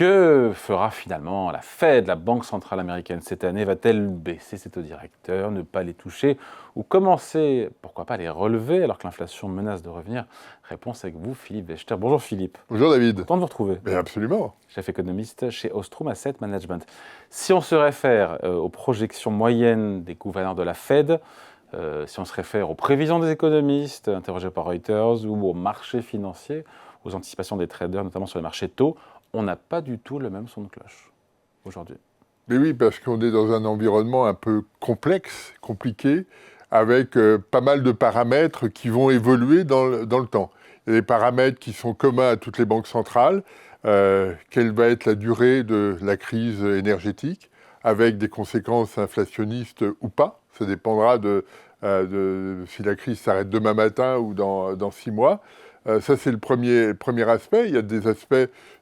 Que fera finalement la Fed, la Banque centrale américaine, cette année? Va-t-elle baisser ses taux directeurs, ne pas les toucher ou commencer, pourquoi pas, à les relever alors que l'inflation menace de revenir? Réponse avec vous, Philippe Wechter. Bonjour Philippe. Bonjour David. Content de vous retrouver. Mais absolument. Chef économiste chez Ostrom Asset Management. Si on se réfère aux projections moyennes des gouverneurs de la Fed, si on se réfère aux prévisions des économistes interrogés par Reuters ou aux marchés financiers, aux anticipations des traders, notamment sur les marchés de taux, on n'a pas du tout le même son de cloche aujourd'hui. Mais oui, parce qu'on est dans un environnement un peu complexe, compliqué, avec pas mal de paramètres qui vont évoluer dans le temps. Il y a des paramètres qui sont communs à toutes les banques centrales. Quelle va être la durée de la crise énergétique, avec des conséquences inflationnistes ou pas. Ça dépendra de si la crise s'arrête demain matin ou dans 6 mois. Ça, c'est le premier aspect. Il y a des aspects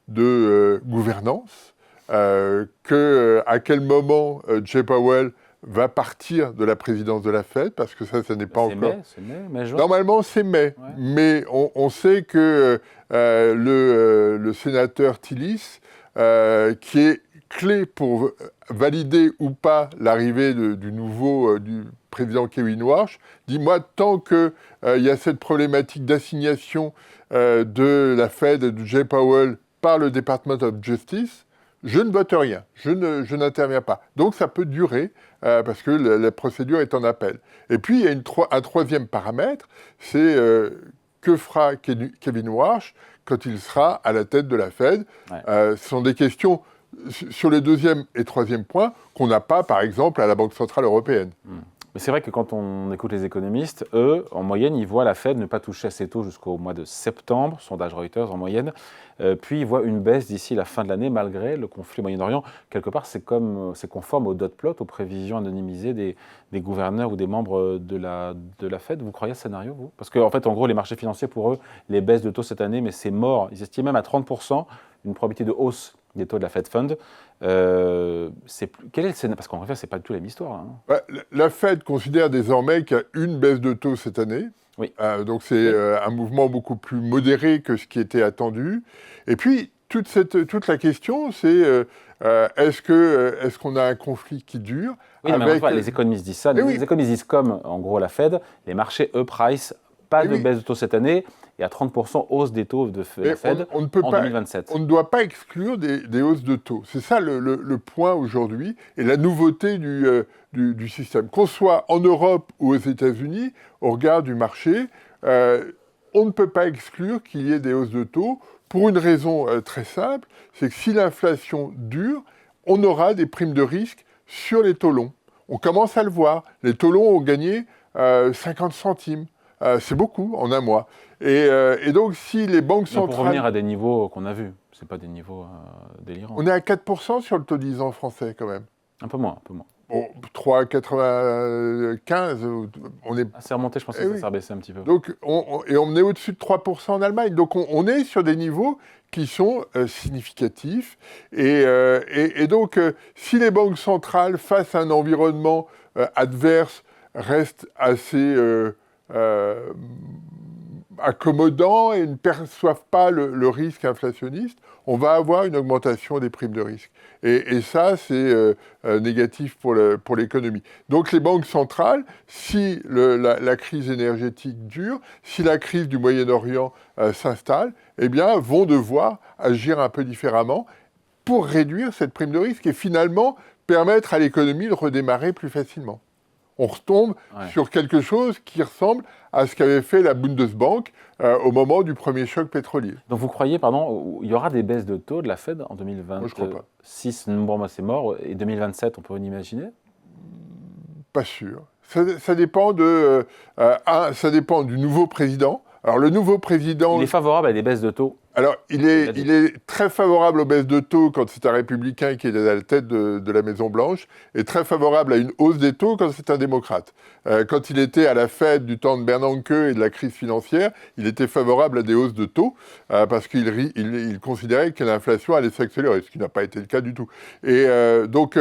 de gouvernance. À quel moment Jay Powell va partir de la présidence de la Fed, parce que ça n'est pas encore... C'est mai, juin. Normalement, c'est mai. Ouais. Mais on sait que le sénateur Tillis, qui est clé pour valider ou pas l'arrivée du président Kevin Warsh, dit, moi, tant qu'il y a cette problématique d'assignation de la Fed et de Jay Powell par le Department of Justice, je ne vote rien, je n'interviens pas. Donc ça peut durer, parce que la procédure est en appel. Et puis il y a un troisième paramètre, c'est que fera Kevin Warsh quand il sera à la tête de la Fed. Ouais. Ce sont des questions sur les deuxième et troisième points qu'on n'a pas, par exemple, à la Banque centrale européenne. Mais c'est vrai que quand on écoute les économistes, eux, en moyenne, ils voient la Fed ne pas toucher à ses taux jusqu'au mois de septembre, sondage Reuters en moyenne, puis ils voient une baisse d'ici la fin de l'année malgré le conflit au Moyen-Orient. Quelque part, c'est conforme au dot plot, aux prévisions anonymisées des gouverneurs ou des membres de la Fed. Vous croyez à ce scénario, vous? Parce qu'en fait, en gros, les marchés financiers, pour eux, les baisses de taux cette année, mais c'est mort. Ils estiment même à 30% une probabilité de hausse des taux de la Fed Fund. Quel est le scénario? Parce qu'en fait, ce n'est pas du tout la même histoire. Hein. Bah, la Fed considère désormais qu'il y a une baisse de taux cette année. Oui. Donc c'est un mouvement beaucoup plus modéré que ce qui était attendu. Et puis, toute la question, c'est est-ce qu'on a un conflit qui dure? Oui, mais les économistes disent ça. Les économistes disent comme, en gros, la Fed, les marchés, eux, price pas de baisse de taux cette année et à 30% hausse des taux de la Fed en 2027. On ne doit pas exclure des hausses de taux. C'est ça le point aujourd'hui et la nouveauté du système. Qu'on soit en Europe ou aux États-Unis, au regard du marché, on ne peut pas exclure qu'il y ait des hausses de taux pour une raison très simple, c'est que si l'inflation dure, on aura des primes de risque sur les taux longs. On commence à le voir. Les taux longs ont gagné 50 centimes. C'est beaucoup en un mois. Et donc, si les banques centrales... Pour revenir à des niveaux qu'on a vus, ce n'est pas des niveaux délirants. On est à 4% sur le taux 10 ans français, quand même. Un peu moins. Bon, 3,95, on est... C'est remonté, je pense que ça s'est rebaissé un petit peu. Donc, on est au-dessus de 3% en Allemagne. Donc, on est sur des niveaux qui sont significatifs. Et donc, si les banques centrales, face à un environnement adverse, restent assez... accommodants et ne perçoivent pas le risque inflationniste, on va avoir une augmentation des primes de risque. Et ça, c'est négatif pour l'économie. Donc les banques centrales, si la crise énergétique dure, si la crise du Moyen-Orient s'installe, eh bien, vont devoir agir un peu différemment pour réduire cette prime de risque et finalement permettre à l'économie de redémarrer plus facilement. On retombe sur quelque chose qui ressemble à ce qu'avait fait la Bundesbank au moment du premier choc pétrolier. Donc vous croyez, il y aura des baisses de taux de la Fed en 2026? Moi, je crois pas. Bon, c'est mort. Et 2027, on peut imaginer? Pas sûr. Ça dépend ça dépend du nouveau président. Alors le nouveau président... Il est favorable à des baisses de taux? Alors, il est très favorable aux baisses de taux quand c'est un républicain qui est à la tête de la Maison-Blanche, et très favorable à une hausse des taux quand c'est un démocrate. Quand il était à la Fed du temps de Bernanke et de la crise financière, il était favorable à des hausses de taux, parce qu'il considérait que l'inflation allait s'accélérer, ce qui n'a pas été le cas du tout. Et donc,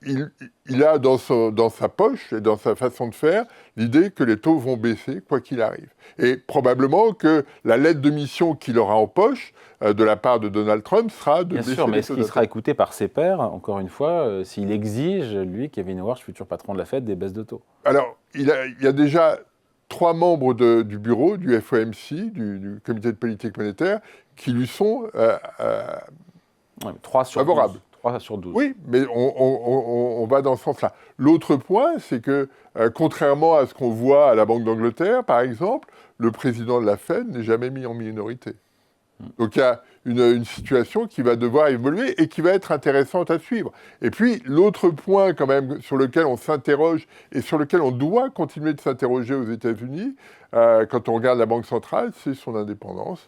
il a dans sa poche et dans sa façon de faire l'idée que les taux vont baisser quoi qu'il arrive. Et probablement que la lettre de mission qu'il aura en poche de la part de Donald Trump sera de Bien baisser sûr, mais les est-ce taux qu'il sera d'intérêt. écouté par ses pairs, encore une fois, s'il exige, lui, Kevin Howard, futur patron de la Fed, des baisses de taux? Alors, il y a déjà 3 membres du bureau, du FOMC, du Comité de politique monétaire, qui lui sont Ouais, 3 sur favorables. 12. 3 sur 12. Oui, mais on va dans ce sens-là. L'autre point, c'est que, contrairement à ce qu'on voit à la Banque d'Angleterre, par exemple, le président de la Fed n'est jamais mis en minorité. Donc il y a une situation qui va devoir évoluer et qui va être intéressante à suivre. Et puis l'autre point quand même sur lequel on s'interroge et sur lequel on doit continuer de s'interroger aux États-Unis, quand on regarde la Banque centrale, c'est son indépendance.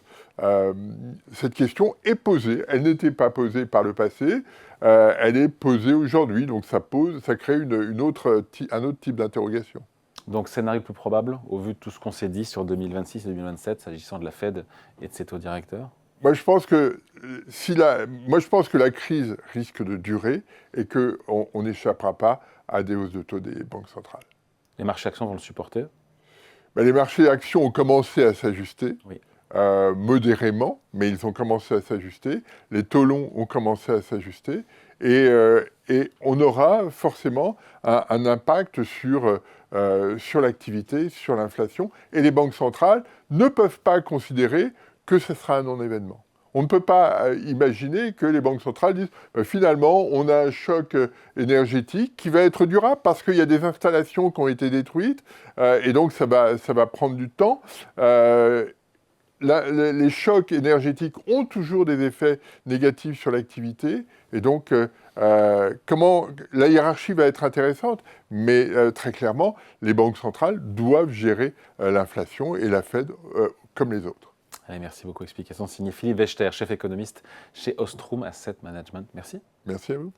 Cette question est posée, elle n'était pas posée par le passé, elle est posée aujourd'hui, donc ça crée un autre type d'interrogation. Donc, scénario plus probable, au vu de tout ce qu'on s'est dit sur 2026 et 2027, s'agissant de la Fed et de ses taux directeurs? Moi, je pense que la crise risque de durer et qu'on n'échappera pas à des hausses de taux des banques centrales. Les marchés actions vont le supporter? Ben, les marchés actions ont commencé à s'ajuster, Oui. modérément, mais ils ont commencé à s'ajuster. Les taux longs ont commencé à s'ajuster. Et on aura forcément un impact sur l'activité, sur l'inflation. Et les banques centrales ne peuvent pas considérer que ce sera un non-événement. On ne peut pas imaginer que les banques centrales disent finalement, on a un choc énergétique qui va être durable parce qu'il y a des installations qui ont été détruites et donc ça va prendre du temps. Les chocs énergétiques ont toujours des effets négatifs sur l'activité et donc la hiérarchie va être intéressante, mais très clairement, les banques centrales doivent gérer l'inflation et la Fed comme les autres. Allez, merci beaucoup. Explication signée Philippe Wechter, chef économiste chez Ostrom Asset Management. Merci. Merci à vous.